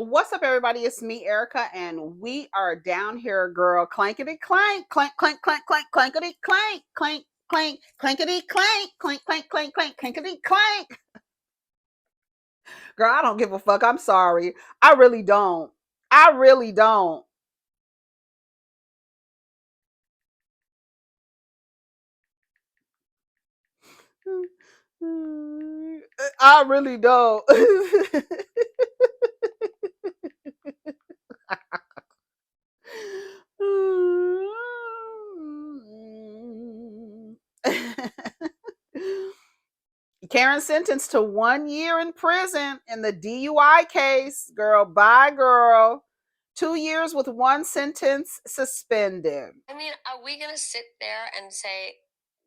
What's up, everybody? It's me, Erica, and we are down here, girl. Clankety clank, clank, clank, clank, clank, clankety clank, clank, clank, clankety clank, clank, clank, clank, clank, clankety clank. Girl, I don't give a fuck. I'm sorry. I really don't. I really don't. I really don't. Karen sentenced to 1 year in prison in the DUI case. Girl, bye, girl. 2 years with one sentence suspended. I mean, are we going to sit there and say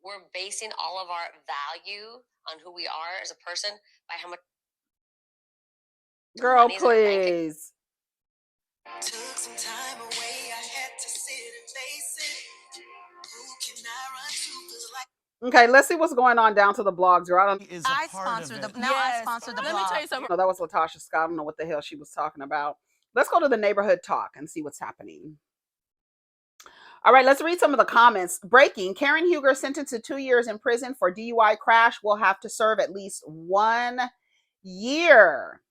we're basing all of our value on who we are as a person by how much Girl, please. Took some time away, I had to sit and face it. Who can I run to? 'Cause Okay, let's see what's going on down to the blogs, girl. I sponsor the I sponsor the blog. Let me tell you something. No, that was Latasha Scott. I don't know what the hell she was talking about. Let's go to the neighborhood talk and see what's happening. All right, let's read some of the comments. Breaking: Karen Huger sentenced to 2 years in prison for DUI crash will have to serve at least 1 year.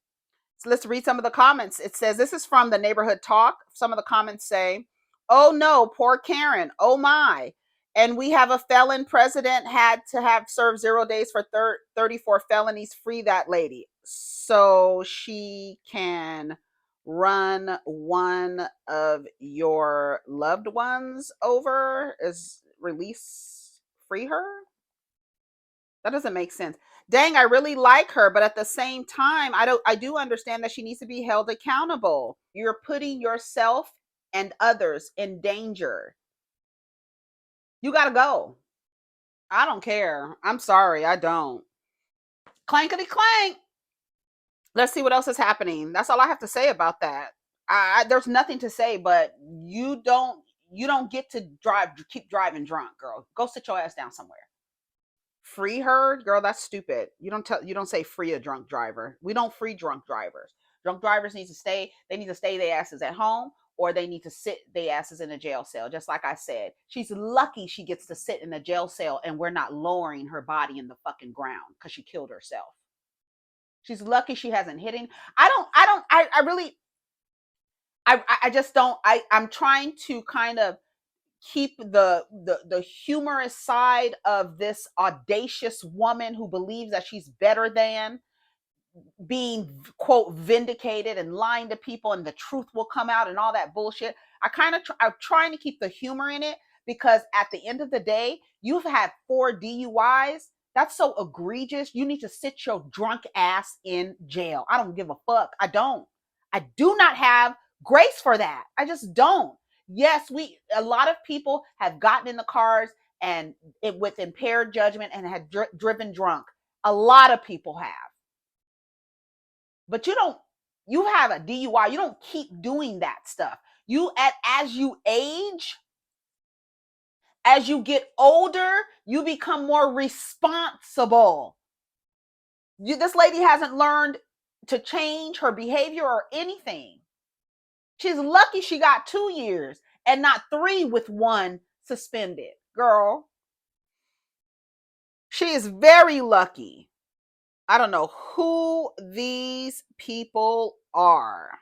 So let's read some of the comments. It says, this is from the neighborhood talk. Some of the comments say, oh no, poor Karen. Oh my. And we have a felon president, had to have served 0 days for 34 felonies. Free that lady so she can run one of your loved ones over. Is release, free her? That doesn't make sense. Dang, I really like her, but at the same time, I do understand that she needs to be held accountable. You're putting yourself and others in danger. You got to go. I don't care. I'm sorry, I don't. Clankety clank. Let's see what else is happening. That's all I have to say about that. There's nothing to say, but you don't get to keep driving drunk, girl. Go sit your ass down somewhere. Free her, girl, that's stupid. You don't say free a drunk driver. We don't free drunk drivers. Drunk drivers need to stay their asses at home, or they need to sit their asses in a jail cell. Just like I said, she's lucky she gets to sit in a jail cell and we're not lowering her body in the fucking ground because she killed herself. She's lucky she hasn't hit him. I just don't. I'm trying to kind of keep the humorous side of this audacious woman who believes that she's better than, being quote vindicated and lying to people and the truth will come out and all that bullshit. I'm trying to keep the humor in it, because at the end of the day, you've had 4 DUIs. That's so egregious. You need to sit your drunk ass in jail. I don't give a fuck. I do not have grace for that. I just don't. Yes, a lot of people have gotten in the cars and with impaired judgment and had driven drunk. A lot of people have. But you have a DUI. You don't keep doing that stuff. As you age, as you get older, you become more responsible. This lady hasn't learned to change her behavior or anything. She's lucky she got 2 years and not 3 with 1 suspended. Girl, she is very lucky. I don't know who these people are.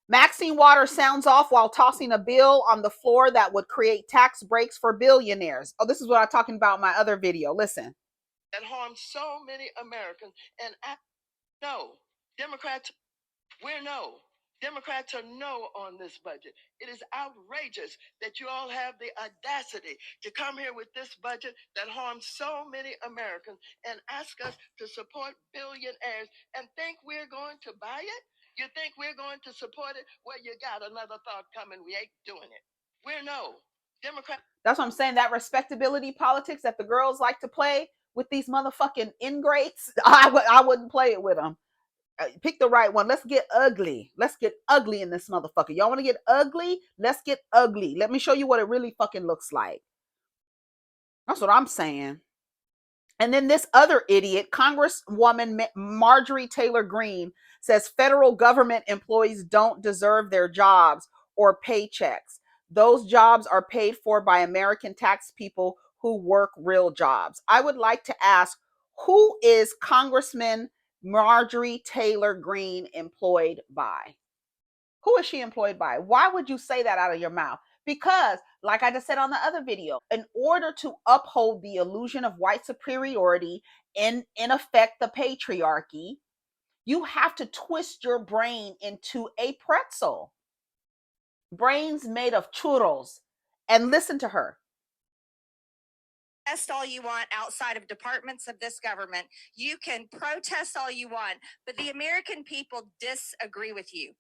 Maxine Waters sounds off while tossing a bill on the floor that would create tax breaks for billionaires. Oh, this is what I'm talking about in my other video. Listen. That harms so many Americans. And no, Democrats are no on this budget. It is outrageous that you all have the audacity to come here with this budget that harms so many Americans and ask us to support billionaires and think we're going to buy it? You think we're going to support it? Well, you got another thought coming. We ain't doing it. Democrats. That's what I'm saying. That respectability politics that the girls like to play with these motherfucking ingrates, I wouldn't play it with them. Pick the right one. Let's get ugly. Let's get ugly in this motherfucker. Y'all want to get ugly? Let's get ugly. Let me show you what it really fucking looks like. That's what I'm saying. And then this other idiot, Congresswoman Marjorie Taylor Greene, says federal government employees don't deserve their jobs or paychecks. Those jobs are paid for by American tax people who work real jobs. I would like to ask, who is Congressman Marjorie Taylor Greene employed by? Who is she employed by? Why would you say that out of your mouth? Because, like I just said on the other video, in order to uphold the illusion of white superiority and, in effect, the patriarchy, you have to twist your brain into a pretzel. Brains made of churros. And listen to her. Protest all you want outside of departments of this government. You can protest all you want, but the American people disagree with you.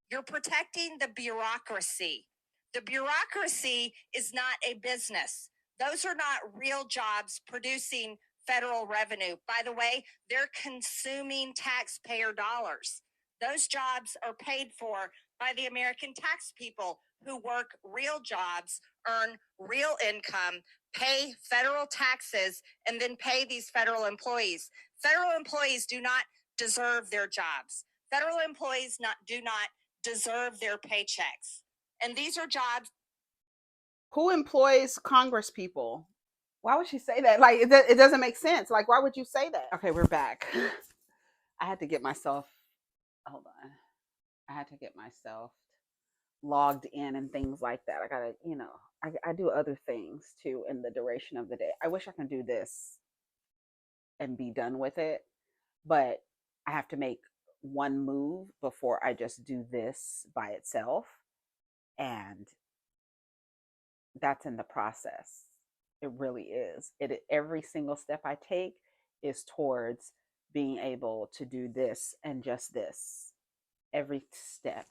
You're protecting the bureaucracy. The bureaucracy is not a business. Those are not real jobs producing federal revenue. By the way, they're consuming taxpayer dollars. Those jobs are paid for by the American tax people who work real jobs, earn real income, pay federal taxes, and then pay these federal employees. Federal employees do not deserve their jobs. Federal employees do not deserve their paychecks. And these are jobs. Who employs Congress people? Why would she say that? Like, it doesn't make sense. Like, why would you say that? Okay, we're back. I had to get myself, hold on. I had to get myself logged in and things like that. I gotta, I do other things too in the duration of the day. I wish I could do this and be done with it, but I have to make one move before I just do this by itself. And that's in the process. It really is. Every single step I take is towards being able to do this and just this. Every step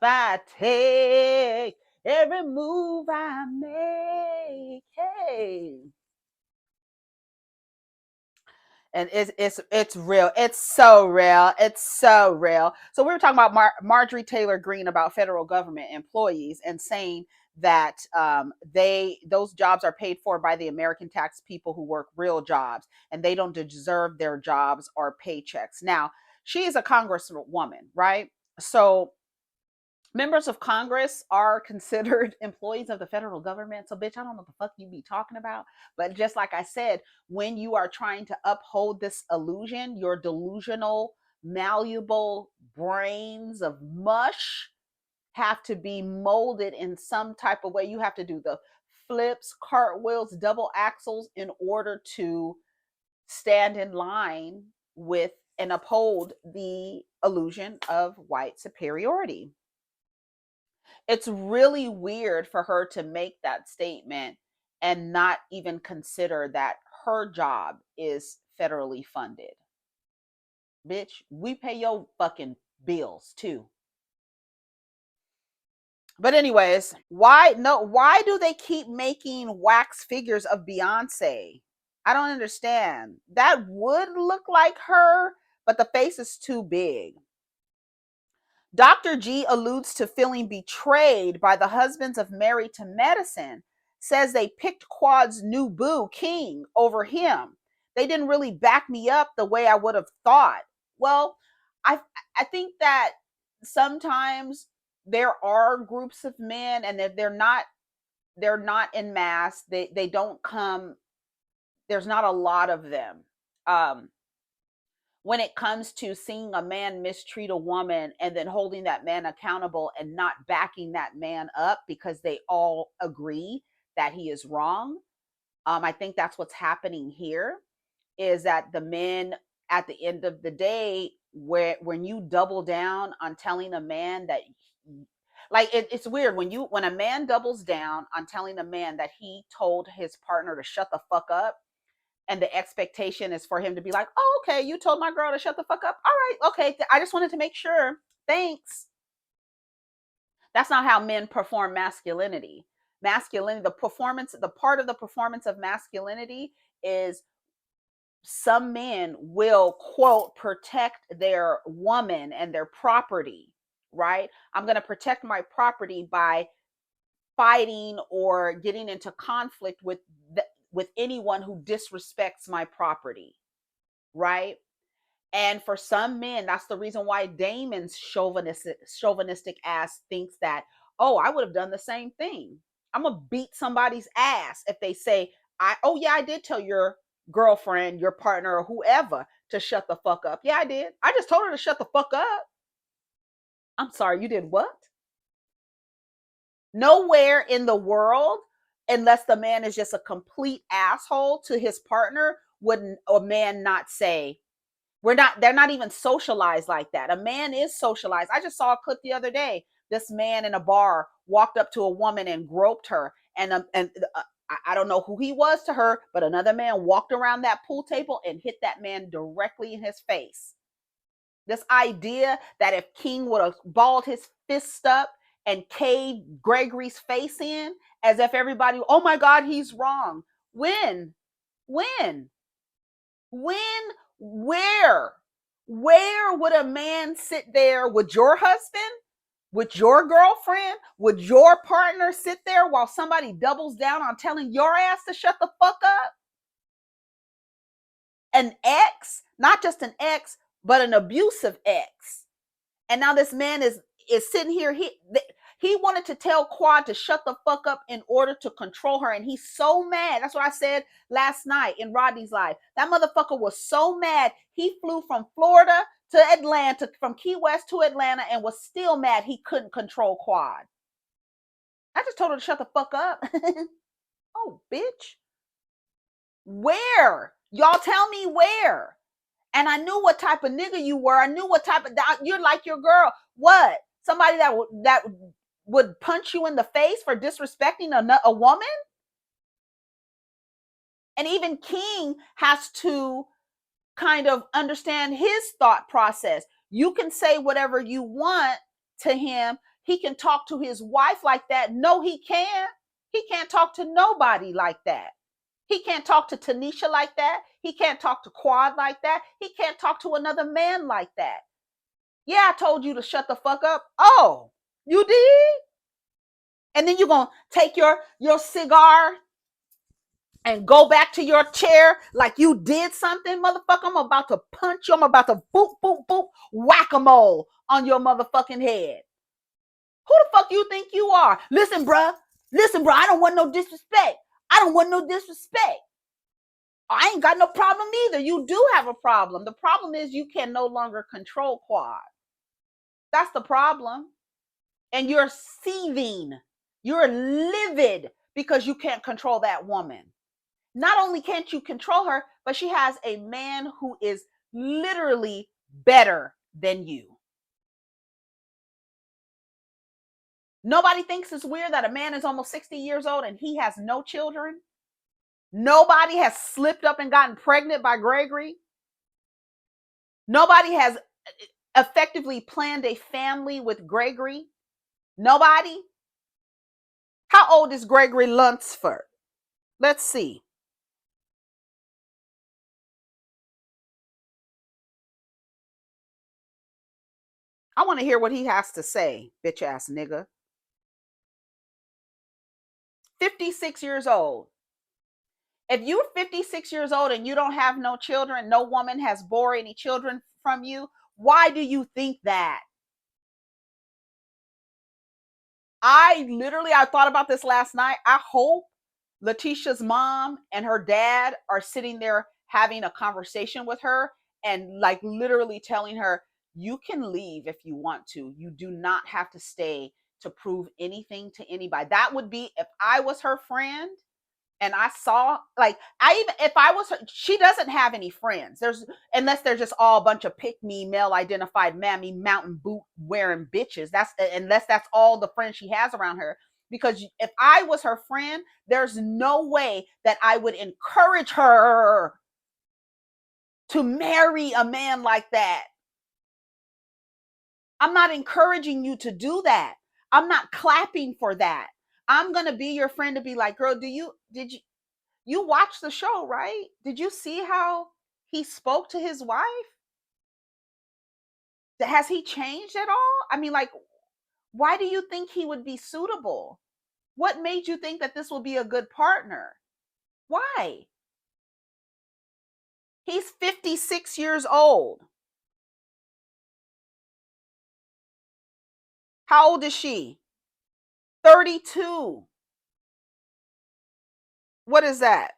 I take, every move I make, hey. And it's real. It's so real. It's so real. So we were talking about Marjorie Taylor Greene about federal government employees and saying that those jobs are paid for by the American tax people who work real jobs, and they don't deserve their jobs or paychecks. Now, she is a congresswoman, right? So members of Congress are considered employees of the federal government. So, bitch, I don't know what the fuck you be talking about. But just like I said, when you are trying to uphold this illusion, your delusional, malleable brains of mush have to be molded in some type of way. You have to do the flips, cartwheels, double axles in order to stand in line with and uphold the illusion of white superiority. It's really weird for her to make that statement and not even consider that her job is federally funded. Bitch, we pay your fucking bills too. But anyways, why do they keep making wax figures of Beyonce? I don't understand. That would look like her, but the face is too big. Dr. G alludes to feeling betrayed by the husbands of Married to Medicine, says they picked Quad's new boo, King, over him. They didn't really back me up the way I would have thought. Well, I think that sometimes there are groups of men, and if they're not en masse. They don't come. There's not a lot of them. When it comes to seeing a man mistreat a woman and then holding that man accountable and not backing that man up because they all agree that he is wrong. I think that's what's happening here, is that the men at the end of the day, when you double down on telling a man that, like, it's weird when a man doubles down on telling a man that he told his partner to shut the fuck up, and the expectation is for him to be like, oh, okay, you told my girl to shut the fuck up. All right, okay, I just wanted to make sure. Thanks. That's not how men perform masculinity. The part of the performance of masculinity is some men will, quote, protect their woman and their property, right? I'm going to protect my property by fighting or getting into conflict with with anyone who disrespects my property, right? And for some men, that's the reason why Damon's chauvinistic ass thinks that, oh, I would have done the same thing. I'm gonna beat somebody's ass if they say, oh yeah, I did tell your girlfriend, your partner, or whoever to shut the fuck up. Yeah, I did. I just told her to shut the fuck up. I'm sorry, you did what? Nowhere in the world, unless the man is just a complete asshole to his partner, would a man not say, they're not even socialized like that. A man is socialized. I just saw a clip the other day. This man in a bar walked up to a woman and groped her. And I don't know who he was to her, but another man walked around that pool table and hit that man directly in his face. This idea that if King would have balled his fist up and caved Gregory's face in, as if everybody, oh my God, he's wrong. When? When? Where would a man sit there with your husband, with your girlfriend, with your partner, sit there while somebody doubles down on telling your ass to shut the fuck up? An ex, not just an ex, but an abusive ex. And now this man is sitting here. He wanted to tell Quad to shut the fuck up in order to control her. And he's so mad. That's what I said last night in Rodney's live. That motherfucker was so mad. He flew from Florida to Atlanta, from Key West to Atlanta, and was still mad he couldn't control Quad. I just told her to shut the fuck up. Oh, bitch. Where? Y'all tell me where. And I knew what type of nigga you were. I knew what type of, you're like your girl. What? Somebody that would punch you in the face for disrespecting a woman? And even King has to kind of understand his thought process. You can say whatever you want to him. He can talk to his wife like that. No, he can't. He can't talk to nobody like that. He can't talk to Tanisha like that. He can't talk to Quad like that. He can't talk to another man like that. Yeah, I told you to shut the fuck up. Oh, you did? And then you're going to take your cigar and go back to your chair like you did something, motherfucker. I'm about to punch you. I'm about to boop, boop, boop, whack-a-mole on your motherfucking head. Who the fuck you think you are? Listen, bruh. I don't want no disrespect. I ain't got no problem either. You do have a problem. The problem is you can no longer control Quad. That's the problem. And you're seething. You're livid because you can't control that woman. Not only can't you control her, but she has a man who is literally better than you. Nobody thinks it's weird that a man is almost 60 years old and he has no children. Nobody has slipped up and gotten pregnant by Gregory. Nobody has effectively planned a family with Gregory. Nobody. How old is Gregory Lunsford? Let's see. I want to hear what he has to say, bitch ass nigga. 56 years old. If you're 56 years old and you don't have no children, no woman has bore any children from you, why do you think that? I thought about this last night. I hope Letitia's mom and her dad are sitting there having a conversation with her and like literally telling her, you can leave if you want to. You do not have to stay to prove anything to anybody. That would be, if I was her friend and I saw, like, if I was her, she doesn't have any friends. Unless they're just all a bunch of pick-me, male-identified mammy mountain boot wearing bitches. Unless that's all the friends she has around her. Because if I was her friend, there's no way that I would encourage her to marry a man like that. I'm not encouraging you to do that. I'm not clapping for that. I'm going to be your friend to be like, girl, did you watch the show, right? Did you see how he spoke to his wife? Has he changed at all? I mean, like, why do you think he would be suitable? What made you think that this will be a good partner? Why? He's 56 years old. How old is she? 32. What is that?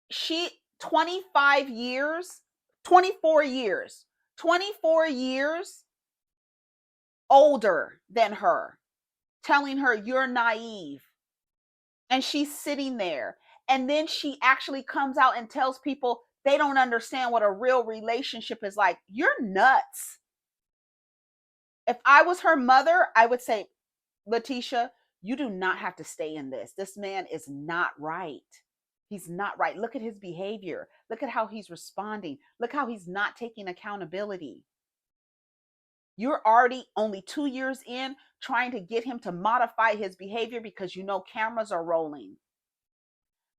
She 25 years, 24 years, 24 years older than her, telling her you're naive. And she's sitting there. And then she actually comes out and tells people they don't understand what a real relationship is like. You're nuts. If I was her mother, I would say, Letitia, you do not have to stay in this. This man is not right. He's not right. Look at his behavior. Look at how he's responding. Look how he's not taking accountability. You're already only 2 years in trying to get him to modify his behavior because you know cameras are rolling.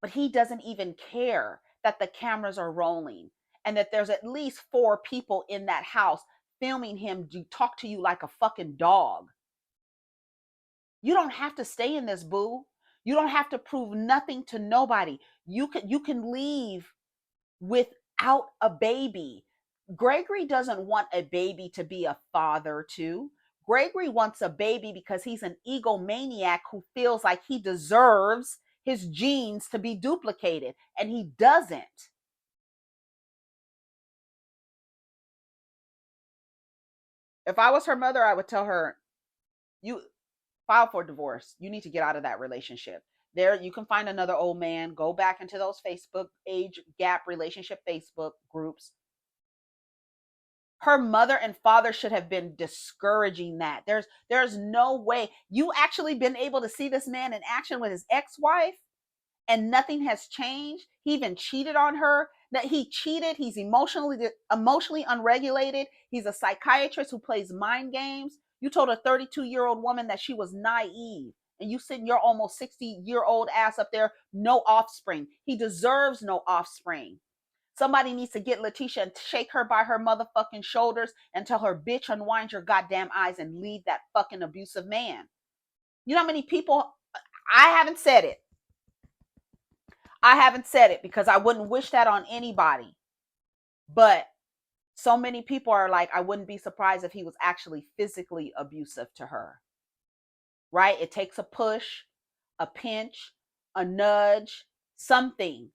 But he doesn't even care that the cameras are rolling and that there's at least 4 people in that house filming him talk to you like a fucking dog. You don't have to stay in this, boo. You don't have to prove nothing to nobody. You can leave without a baby. Gregory doesn't want a baby to be a father to. Gregory wants a baby because he's an egomaniac who feels like he deserves his genes to be duplicated, and he doesn't. If I was her mother, I would tell her, you file for divorce. You need to get out of that relationship. There, you can find another old man. Go back into those Facebook age gap relationship Facebook groups. Her mother and father should have been discouraging that. There's no way. You actually been able to see this man in action with his ex-wife and nothing has changed. He even cheated on her. That he cheated. He's emotionally unregulated. He's a psychiatrist who plays mind games. You told a 32-year-old woman that she was naive, and you sitting your almost 60-year-old ass up there, no offspring. He deserves no offspring. Somebody needs to get Letitia and shake her by her motherfucking shoulders and tell her, bitch, unwind your goddamn eyes and leave that fucking abusive man. You know how many people, I haven't said it. I haven't said it because I wouldn't wish that on anybody. But so many people are like, I wouldn't be surprised if he was actually physically abusive to her. Right? It takes a push, a pinch, a nudge, something.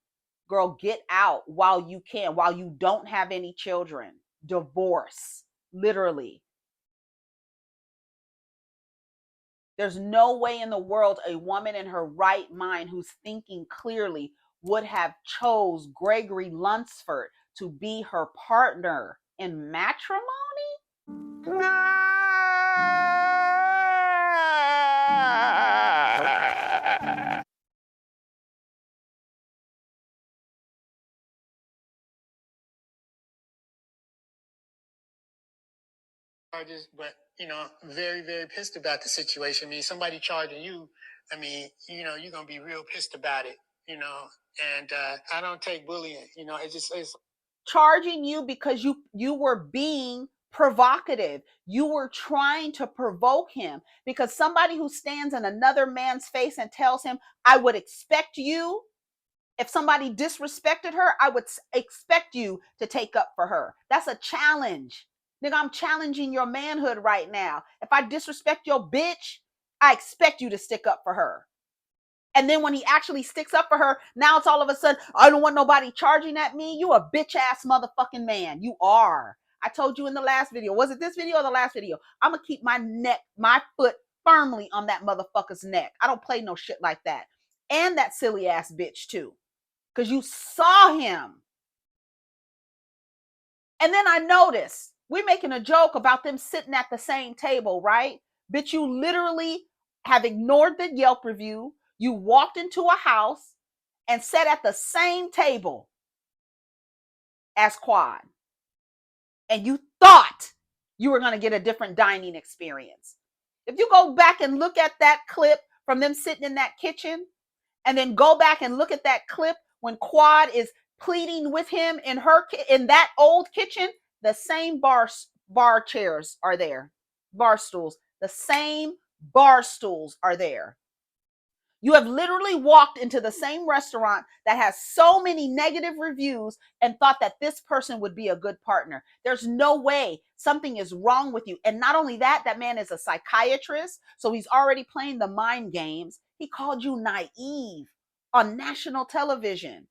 Girl, get out while you can, while you don't have any children. Divorce, literally. There's no way in the world a woman in her right mind who's thinking clearly would have chose Gregory Lunsford to be her partner in matrimony. Charges, but very, very pissed about the situation. I mean, somebody charging you, I mean, you're gonna be real pissed about it, and I don't take bullying, it's charging you because you were being provocative. You were trying to provoke him because somebody who stands in another man's face and tells him, I would expect you, if somebody disrespected her, I would expect you to take up for her. That's a challenge. Nigga, I'm challenging your manhood right now. If I disrespect your bitch, I expect you to stick up for her. And then when he actually sticks up for her, now it's all of a sudden, I don't want nobody charging at me. You a bitch ass motherfucking man. You are. I told you in the last video. Was it this video or the last video? I'm going to keep my foot firmly on that motherfucker's neck. I don't play no shit like that. And that silly ass bitch too. Because you saw him. And then I noticed, we're making a joke about them sitting at the same table, right? Bitch, you literally have ignored the Yelp review. You walked into a house and sat at the same table as Quad. And you thought you were going to get a different dining experience. If you go back and look at that clip from them sitting in that kitchen, and then go back and look at that clip when Quad is pleading with him in that old kitchen, the same bar chairs are there, bar stools, the same bar stools are there. You have literally walked into the same restaurant that has so many negative reviews and thought that this person would be a good partner. There's no way. Something is wrong with you. And not only that, that man is a psychiatrist. So he's already playing the mind games. He called you naive on national television.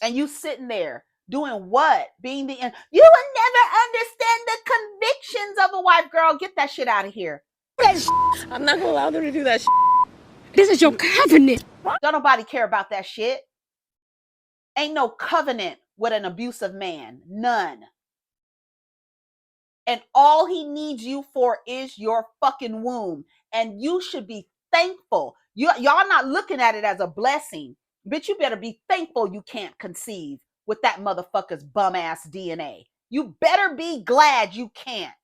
And you sitting there doing what? Being the you will never understand the convictions of a wife. Girl, get that shit out of here. I'm not gonna allow them to do that shit. This is your covenant. Don't nobody care about that shit. Ain't no covenant with an abusive man. None. And all he needs you for is your fucking womb. And you should be thankful. Y'all not looking at it as a blessing. Bitch, you better be thankful you can't conceive with that motherfucker's bum ass DNA. You better be glad you can't.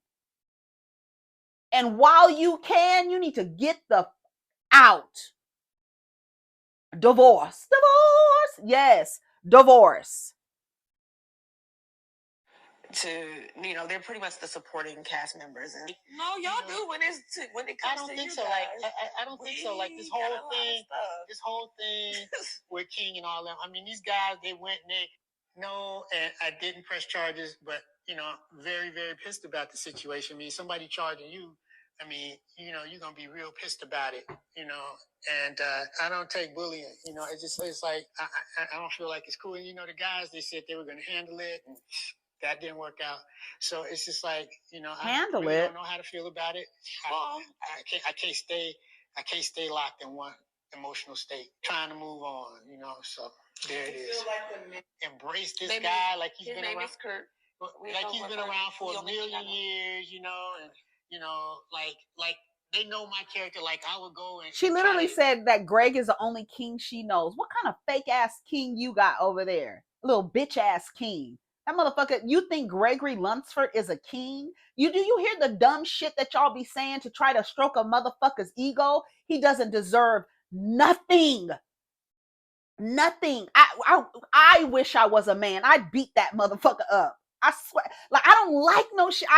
And while you can, you need to get the out. Divorce. Yes, divorce. They're pretty much the supporting cast members. And No, y'all do when it comes to you guys. I don't think so. Like this whole thing with King and all them. I mean, these guys, they went and and I didn't press charges, but very, very pissed about the situation. I mean, somebody charging you, I mean, you're gonna be real pissed about it, And I don't take bullying, it's like I don't feel like it's cool. And the guys, they said they were gonna handle it, and that didn't work out. So it's just like I really don't know how to feel about it. I can't stay locked in one emotional state. Trying to move on, So there it is. Embrace this guy like he's been around. Like he's been around for a million years, and like they know my character. Like I would go and she literally said that Greg is the only king she knows. What kind of fake ass king you got over there? Little bitch ass king. That motherfucker, you think Gregory Lunsford is a king? Do you hear the dumb shit that y'all be saying to try to stroke a motherfucker's ego? He doesn't deserve nothing. Nothing. I wish I was a man. I'd beat that motherfucker up. I swear. Like, I don't like no shit.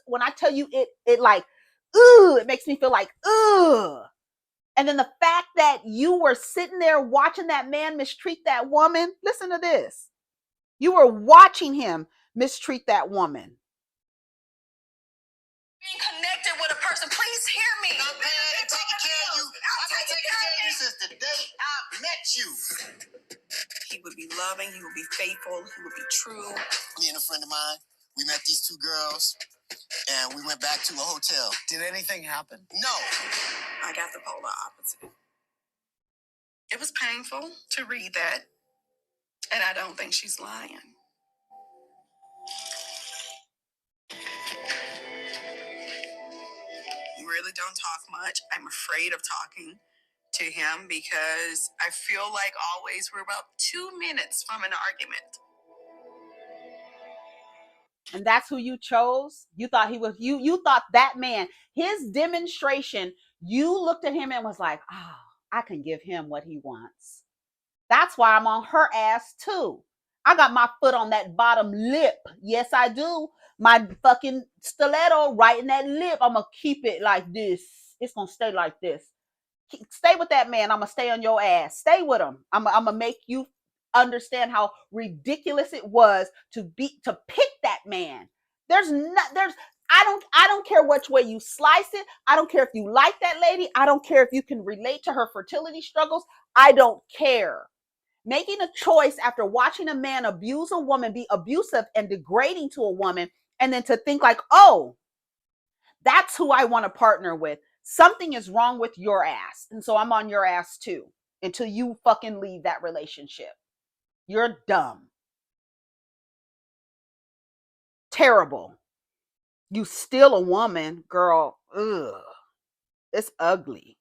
When I tell you it like, it makes me feel like, And then the fact that you were sitting there watching that man mistreat that woman. Listen to this. You were watching him mistreat that woman. Being connected with a person, please hear me. I'm taking care of you. I've been taking care of you since the day I met you. He would be loving, he would be faithful, he would be true. Me and a friend of mine, we met these two girls, and we went back to a hotel. Did anything happen? No. I got the polar opposite. It was painful to read that, and I don't think she's lying. You really don't talk much. I'm afraid of talking to him because I feel like always we're about 2 minutes from an argument. And that's who you chose? You thought he was, you thought that man, his demonstration, you looked at him and was like, I can give him what he wants. That's why I'm on her ass too. I got my foot on that bottom lip. Yes, I do. My fucking stiletto right in that lip. I'm going to keep it like this. It's going to stay like this. Stay with that man. I'm going to stay on your ass. Stay with him. I'm going to make you understand how ridiculous it was to pick that man. I don't care which way you slice it. I don't care if you like that lady. I don't care if you can relate to her fertility struggles. I don't care. Making a choice after watching a man abuse a woman, be abusive and degrading to a woman, and then to think like, oh, that's who I want to partner with. Something is wrong with your ass. And so I'm on your ass too until you fucking leave that relationship. You're dumb. Terrible. You still a woman, girl. Ugh. It's ugly.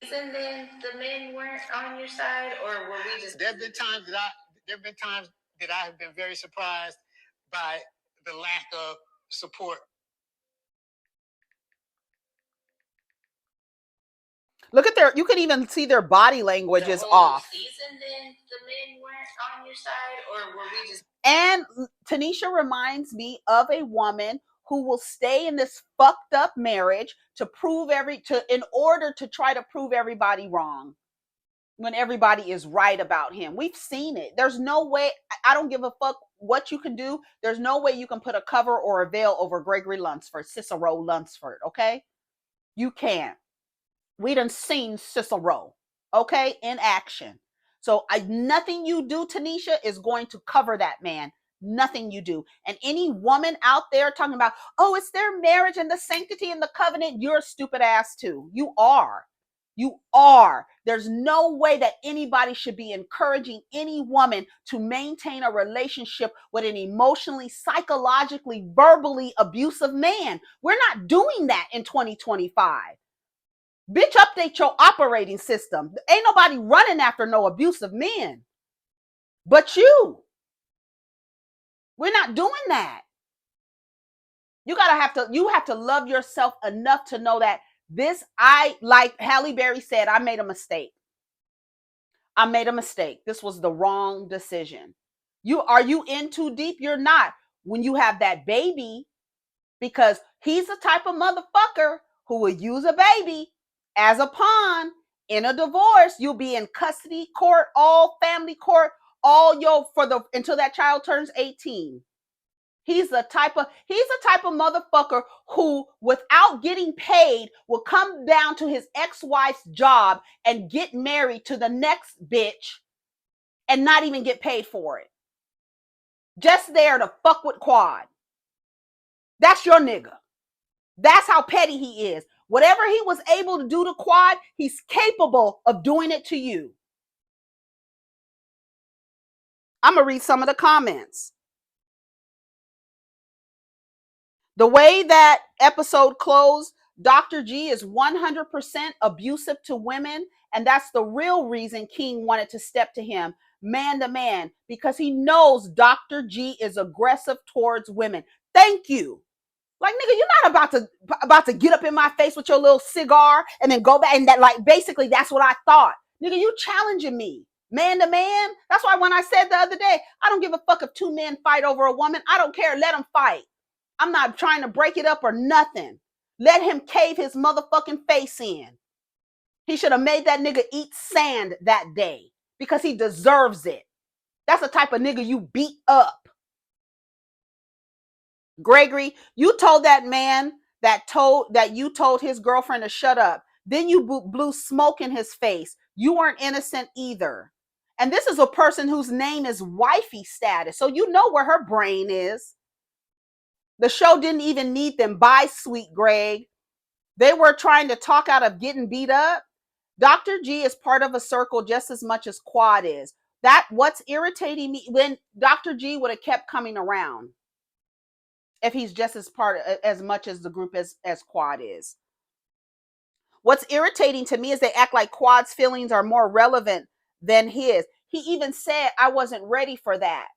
And then the men weren't on your side, or were we just? There have been times that I have been very surprised by the lack of support. Look at their, you can even see their body language is off. Season, then the men weren't on your side, or were we just? And Tanisha reminds me of a woman who will stay in this fucked up marriage to prove in order to try to prove everybody wrong when everybody is right about him. We've seen it. There's no way, I don't give a fuck what you can do. There's no way you can put a cover or a veil over Gregory Lunsford, Cicero Lunsford, okay? You can't. We done seen Cicero, okay, in action. So nothing you do, Tanisha, is going to cover that man. Nothing you do. And any woman out there talking about, oh, it's their marriage and the sanctity and the covenant, you're a stupid ass too. You are. You are. There's no way that anybody should be encouraging any woman to maintain a relationship with an emotionally, psychologically, verbally abusive man. We're not doing that in 2025. Bitch, update your operating system. Ain't nobody running after no abusive men. But you. We're not doing that. You have to love yourself enough to know that like Halle Berry said, I made a mistake. I made a mistake. This was the wrong decision. Are you in too deep? You're not. When you have that baby, because he's the type of motherfucker who will use a baby as a pawn in a divorce. You'll be in custody court, all family court, until that child turns 18. He's the type of motherfucker who, without getting paid, will come down to his ex-wife's job and get married to the next bitch and not even get paid for it. Just there to fuck with Quad. That's your nigga. That's how petty he is. Whatever he was able to do to Quad, he's capable of doing it to you. I'm going to read some of the comments. The way that episode closed, Dr. G is 100% abusive to women, and that's the real reason King wanted to step to him man to man, because he knows Dr. G is aggressive towards women. Thank you. Like, nigga, you're not about to get up in my face with your little cigar and then go back, and that, like, basically that's what I thought. Nigga, you challenging me man to man. That's why when I said the other day, I don't give a fuck if two men fight over a woman. I don't care. Let them fight. I'm not trying to break it up or nothing. Let him cave his motherfucking face in. He should have made that nigga eat sand that day because he deserves it. That's the type of nigga you beat up. Gregory, you told that man that you told his girlfriend to shut up. Then you blew smoke in his face. You weren't innocent either. And this is a person whose name is wifey status. So you know where her brain is. The show didn't even need them. Bye, sweet Greg. They were trying to talk out of getting beat up. Dr. G is part of a circle just as much as Quad is. What's irritating me, when Dr. G would have kept coming around if he's just as much as the group as Quad is. What's irritating to me is they act like Quad's feelings are more relevant than his. He even said, I wasn't ready for that.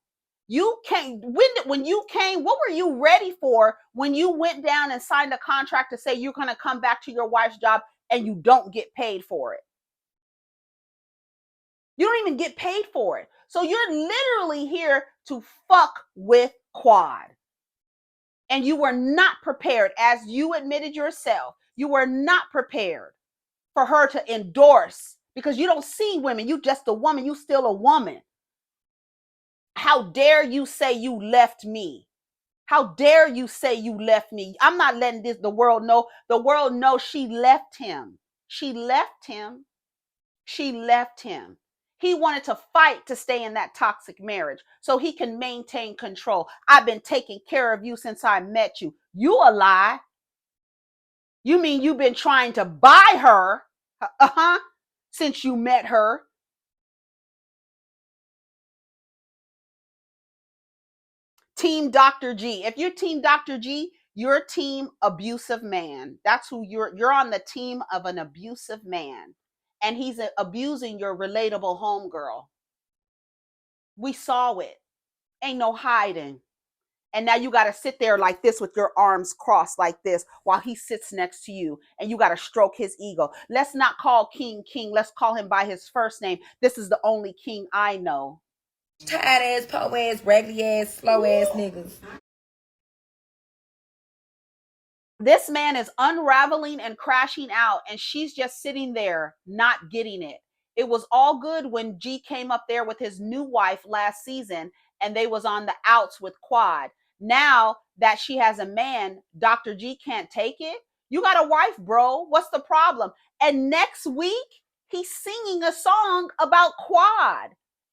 You came when you came, what were you ready for when you went down and signed a contract to say you're going to come back to your wife's job and you don't get paid for it? You don't even get paid for it. So you're literally here to fuck with Quad. And you were not prepared, as you admitted yourself. You were not prepared for her to endorse, because you don't see women. You just a woman. You still a woman. How dare you say you left me? How dare you say you left me? I'm not letting the world know. The world knows she left him. She left him. She left him. He wanted to fight to stay in that toxic marriage so he can maintain control. I've been taking care of you since I met you. You a lie. You mean you've been trying to buy her, since you met her? Team Dr. G. If you're Team Dr. G, you're Team abusive man. That's who you're on the team of an abusive man. And he's abusing your relatable homegirl. We saw it. Ain't no hiding. And now you got to sit there like this with your arms crossed like this while he sits next to you, and you got to stroke his ego. Let's not call King King. Let's call him by his first name. This is the only king I know. Tired ass, po ass, raggedy ass, slow ass niggas. This man is unraveling and crashing out, and she's just sitting there not getting it. It was all good when G came up there with his new wife last season and they was on the outs with Quad. Now that she has a man, Dr. G can't take it. You got a wife, bro. What's the problem? And next week, he's singing a song about Quad.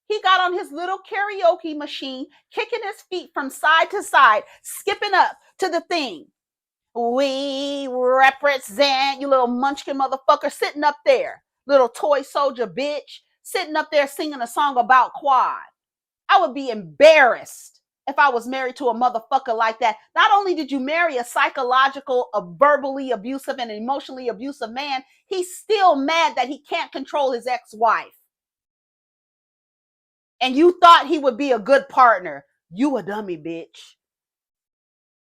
He got on his little karaoke machine, kicking his feet from side to side, skipping up to the thing. We represent, you little munchkin motherfucker, sitting up there, little toy soldier bitch, sitting up there singing a song about Quad. I would be embarrassed if I was married to a motherfucker like that. Not only did you marry a psychological, a verbally abusive and emotionally abusive man, he's still mad that he can't control his ex-wife. And you thought he would be a good partner. You a dummy, bitch.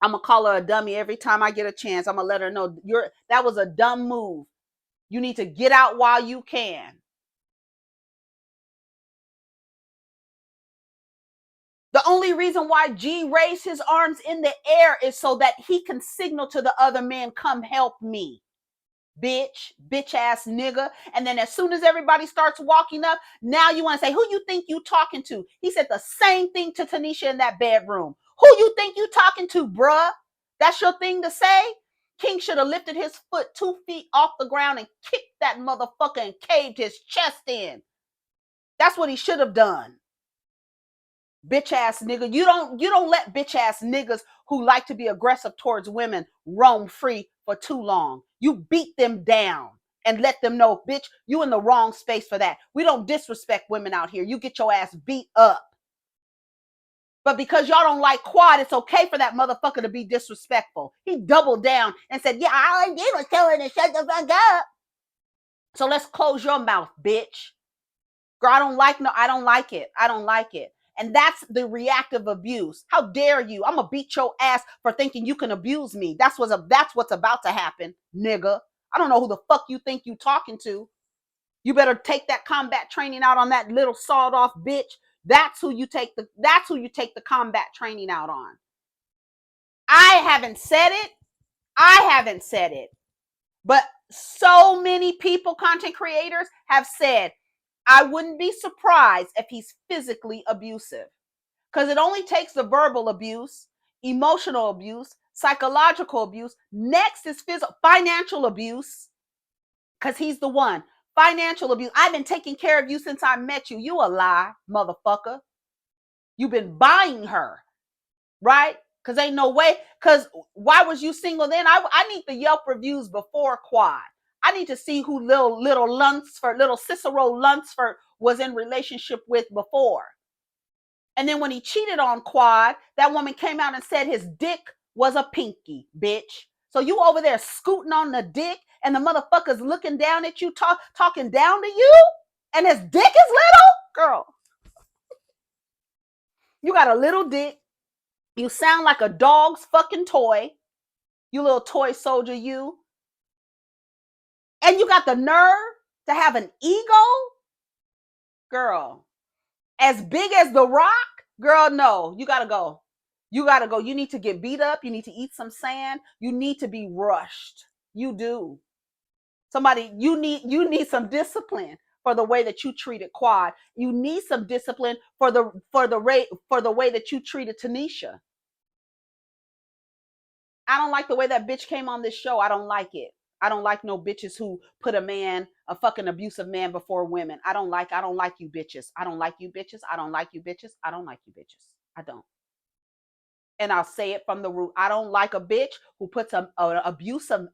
I'm going to call her a dummy every time I get a chance. I'm going to let her know that was a dumb move. You need to get out while you can. The only reason why G raised his arms in the air is so that he can signal to the other man, come help me. Bitch ass nigga. And then as soon as everybody starts walking up, now you want to say, who you think you talking to? He said the same thing to Tanisha in that bedroom. Who you think you talking to, bruh? That's your thing to say? King should have lifted his foot 2 feet off the ground and kicked that motherfucker and caved his chest in. That's what he should have done. Bitch ass nigga. You don't let bitch ass niggas who like to be aggressive towards women roam free for too long. You beat them down and let them know, bitch, you in the wrong space for that. We don't disrespect women out here. You get your ass beat up. But because y'all don't like Quad, it's okay for that motherfucker to be disrespectful. He doubled down and said, yeah, all I did was tell her to shut the fuck up. So let's close your mouth, bitch. Girl, I don't like it. I don't like it. And that's the reactive abuse. How dare you? I'm gonna beat your ass for thinking you can abuse me. That's what's about to happen, nigga. I don't know who the fuck you think you talking to. You better take that combat training out on that little sawed off bitch. That's who you take the combat training out on. I haven't said it. But so many people, content creators, have said, I wouldn't be surprised if he's physically abusive. Because it only takes the verbal abuse, emotional abuse, psychological abuse. Next is financial abuse. Because he's the one. Financial abuse. I've been taking care of you since I met you. You a lie, motherfucker. You've been buying her. Right? Because ain't no way. Because why was you single then? I need the Yelp reviews before Quad. I need to see who little Cicero Lunsford was in relationship with before. And then when he cheated on Quad, that woman came out and said his dick was a pinky, bitch. So you over there scooting on the dick and the motherfucker's looking down at you, talking down to you, and his dick is little? Girl, you got a little dick. You sound like a dog's fucking toy. You little toy soldier, you. And you got the nerve to have an ego? Girl, as big as The Rock? Girl, no, you gotta go. You gotta go. You need to get beat up. You need to eat some sand. You need to be rushed. You do. You need some discipline for the way that you treated Quad. You need some discipline for the way that you treated Tanisha. I don't like the way that bitch came on this show. I don't like it. I don't like no bitches who put a fucking abusive man before women. I don't like you bitches. I don't like you bitches. I don't like you bitches. I don't like you bitches. I don't. And I'll say it from the root. I don't like a bitch who puts an abusive man.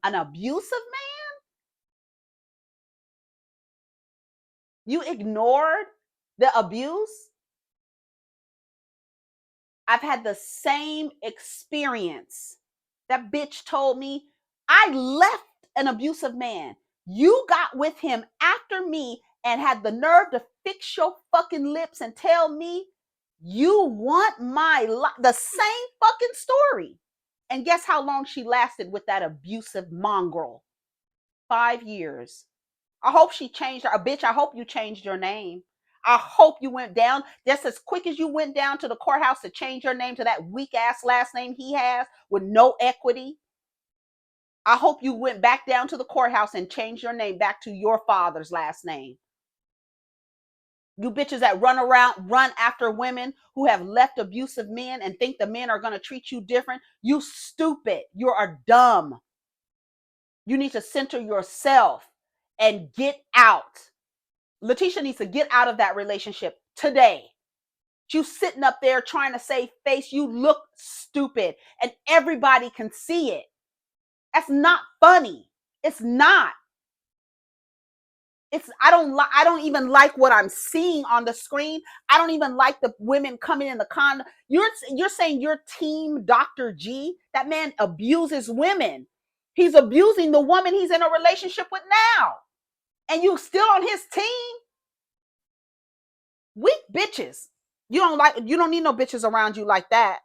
You ignored the abuse. I've had the same experience. That bitch told me, I left an abusive man. You got with him after me and had the nerve to fix your fucking lips and tell me You want my life? The same fucking story. And guess how long she lasted with that abusive mongrel? 5 years. I hope she changed her. Bitch, I hope you changed your name. I hope you went down just as quick as you went down to the courthouse to change your name to that weak ass last name he has with no equity. I hope you went back down to the courthouse and changed your name back to your father's last name. You bitches that run after women who have left abusive men and think the men are going to treat you different. You stupid. You are dumb. You need to center yourself and get out. Letitia needs to get out of that relationship today. You sitting up there trying to save face. You look stupid and everybody can see it. That's not funny. It's not. I don't even like what I'm seeing on the screen. I don't even like the women coming in the con. You're saying you're team Dr. G? That man abuses women. He's abusing the woman he's in a relationship with now. And you still on his team? Weak bitches. You don't need no bitches around you like that.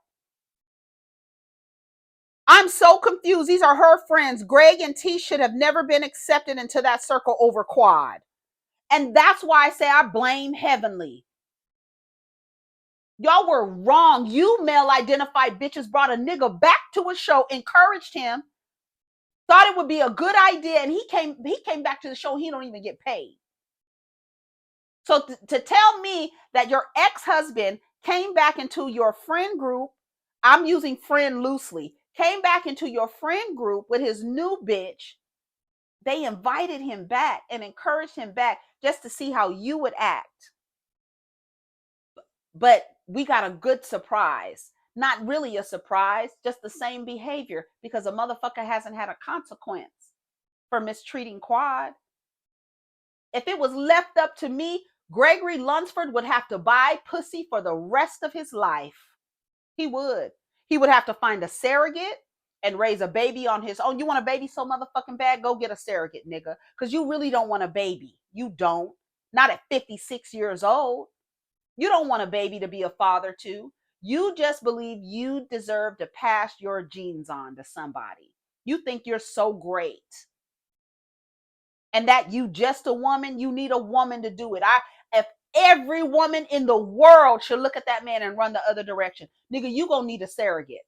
I'm so confused. These are her friends. Greg and T should have never been accepted into that circle over Quad. And that's why I say I blame Heavenly. Y'all were wrong. You male-identified bitches brought a nigga back to a show, encouraged him, thought it would be a good idea, and he came back to the show. He don't even get paid. So to tell me that your ex-husband came back into your friend group, I'm using friend loosely, came back into your friend group with his new bitch, they invited him back and encouraged him back just to see how you would act. But we got a good surprise. Not really a surprise, just the same behavior because a motherfucker hasn't had a consequence for mistreating Quad. If it was left up to me, Gregory Lunsford would have to buy pussy for the rest of his life. He would. He would have to find a surrogate and raise a baby on his own. You want a baby so motherfucking bad? Go get a surrogate, nigga. Because you really don't want a baby. You don't. Not at 56 years old. You don't want a baby to be a father to. You just believe you deserve to pass your genes on to somebody. You think you're so great. And that you just a woman, you need a woman to do it. If every woman in the world should look at that man and run the other direction, nigga, you gonna need a surrogate.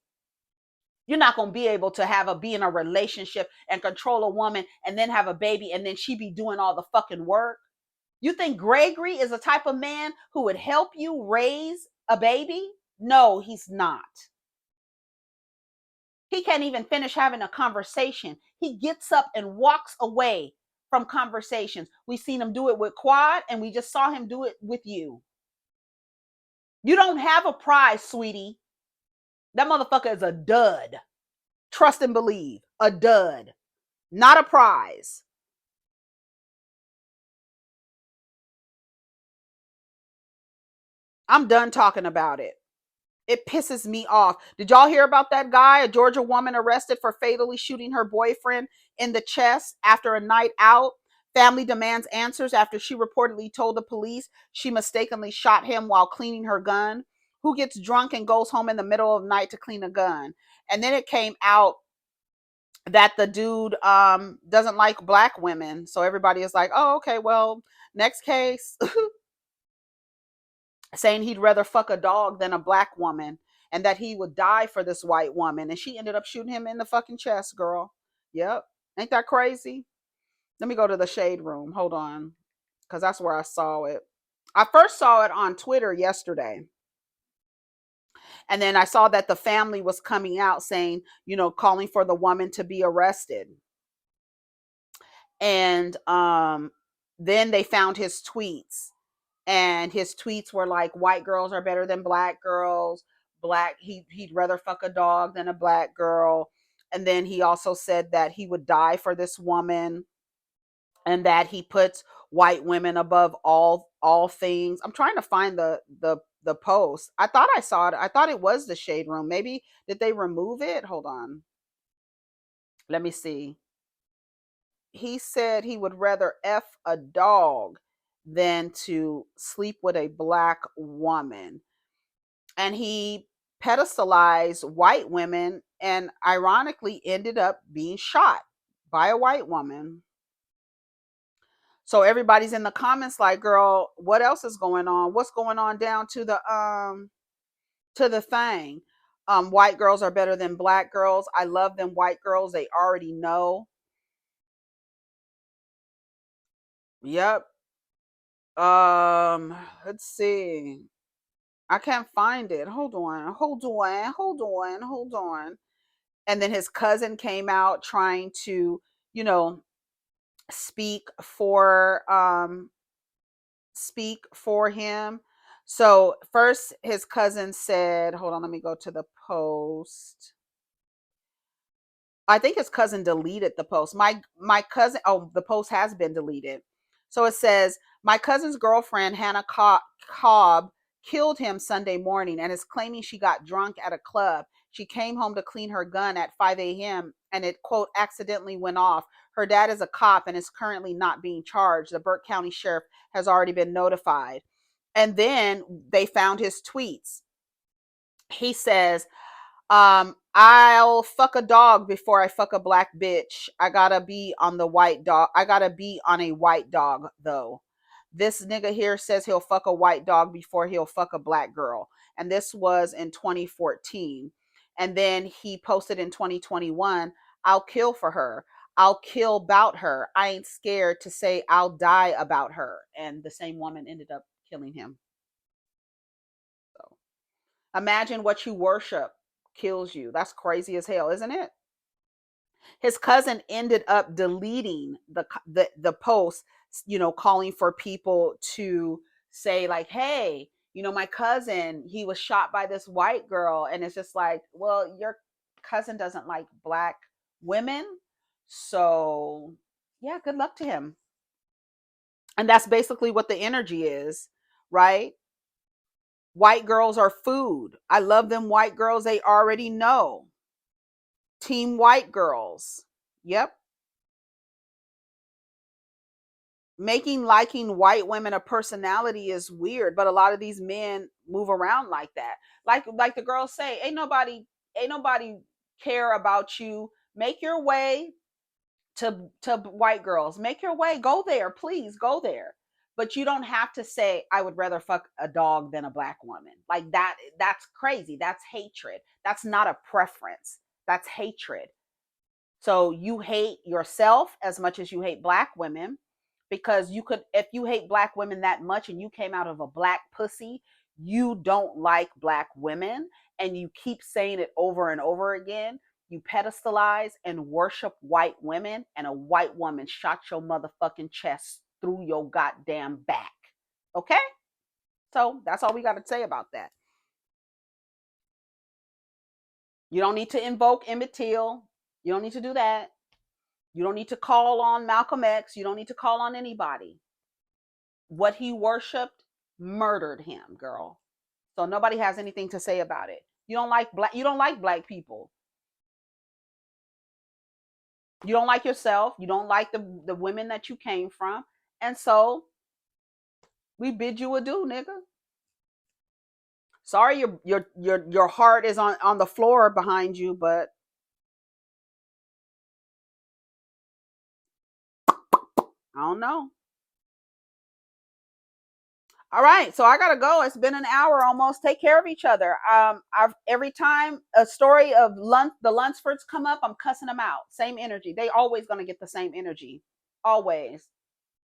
You're not gonna be able to be in a relationship and control a woman and then have a baby and then she be doing all the fucking work. You think Gregory is the type of man who would help you raise a baby? No, he's not. He can't even finish having a conversation. He gets up and walks away from conversations. We've seen him do it with Quad, and we just saw him do it with you. You don't have a prize, sweetie. That motherfucker is a dud. Trust and believe. A dud. Not a prize. I'm done talking about it. It pisses me off. Did y'all hear about that guy, a Georgia woman arrested for fatally shooting her boyfriend in the chest after a night out? Family demands answers after she reportedly told the police she mistakenly shot him while cleaning her gun. Who gets drunk and goes home in the middle of the night to clean a gun? And then it came out that the dude doesn't like black women. So everybody is like, oh, okay, well, next case. Saying he'd rather fuck a dog than a black woman and that he would die for this white woman. And she ended up shooting him in the fucking chest, girl. Yep. Ain't that crazy? Let me go to the shade room. Hold on. Because that's where I saw it. I first saw it on Twitter yesterday. And then I saw that the family was coming out saying, calling for the woman to be arrested. And then they found his tweets. And his tweets were like, white girls are better than black girls. He'd rather fuck a dog than a black girl. And then he also said that he would die for this woman and that he puts white women above all things. I'm trying to find the post. I thought I saw it. I thought it was the shade room. Maybe did they remove it? Hold on. Let me see. He said he would rather F a dog than to sleep with a black woman. and he pedestalized white women and ironically ended up being shot by a white woman. So everybody's in the comments like, girl, what else is going on? What's going on down to the thing? White girls are better than black girls. I love them white girls. They already know. Yep. Let's see. I can't find it. Hold on. And then his cousin came out trying to, you know, speak for him. So first his cousin said, hold on, let me go to the post. I think his cousin deleted the post. My cousin, oh, the post has been deleted. So it says, my cousin's girlfriend, Hannah Cobb, killed him Sunday morning and is claiming she got drunk at a club. She came home to clean her gun at 5 a.m. and it, quote, accidentally went off. Her dad is a cop and is currently not being charged. The Burke County Sheriff has already been notified. And then they found his tweets. He says, I'll fuck a dog before I fuck a black bitch. I gotta be on the white dog. I gotta be on a white dog though. This nigga here says he'll fuck a white dog before he'll fuck a black girl. And this was in 2014. And then he posted in 2021, I'll kill for her. I'll kill about her. I ain't scared to say I'll die about her. And the same woman ended up killing him. So imagine what you worship kills you. That's crazy as hell, isn't it? His cousin ended up deleting the post, you know, calling for people to say like, hey, you know, my cousin, he was shot by this white girl. And it's just like, well, your cousin doesn't like black women. So yeah, good luck to him. And that's basically what the energy is, right? White girls are food. I love them white girls. They already know. Team white girls. Yep. Making liking white women a personality is weird, but a lot of these men move around like that. Like the girls say, ain't nobody care about you. Make your way to white girls. Make your way. Go there, please. Go there. But you don't have to say I would rather fuck a dog than a black woman. Like that's crazy. That's hatred. That's not a preference. That's hatred. So you hate yourself as much as you hate black women, because you could, if you hate black women that much and you came out of a black pussy, you don't like black women and you keep saying it over and over again. You pedestalize and worship white women, and a white woman shot your motherfucking chest through your goddamn back. Okay? So that's all we got to say about that. You don't need to invoke Emmett Till. You don't need to do that. You don't need to call on Malcolm X. You don't need to call on anybody. What he worshiped murdered him, girl. So nobody has anything to say about it. You don't like black people. You don't like yourself. You don't like the women that you came from. And so we bid you adieu, nigga. Sorry your heart is on the floor behind you, but I don't know. All right, so I gotta go. It's been an hour almost. Take care of each other. I've every time a story of the Lunsfords come up, I'm cussing them out. Same energy. They always gonna get the same energy. Always,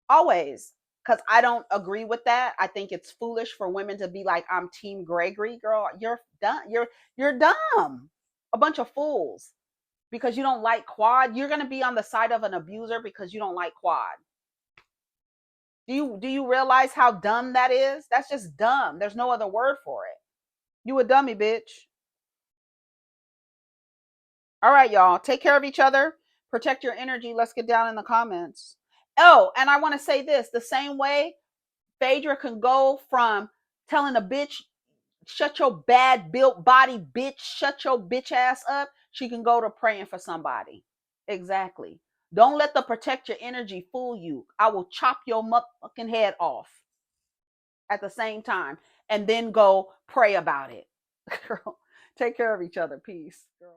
always. Because I don't agree with that. I think it's foolish for women to be like, I'm Team Gregory, girl. You're dumb. You're dumb. A bunch of fools. Because you don't like quad. You're gonna be on the side of an abuser because you don't like quad. Do you realize how dumb that is? That's just dumb. There's no other word for it. You a dummy, bitch. All right, y'all. Take care of each other. Protect your energy. Let's get down in the comments. Oh, and I want to say this. The same way Phaedra can go from telling a bitch, shut your bad built body, bitch, shut your bitch ass up, she can go to praying for somebody. Exactly. Don't let the protect your energy fool you. I will chop your motherfucking head off at the same time. and then go pray about it. Girl, take care of each other. Peace, girl.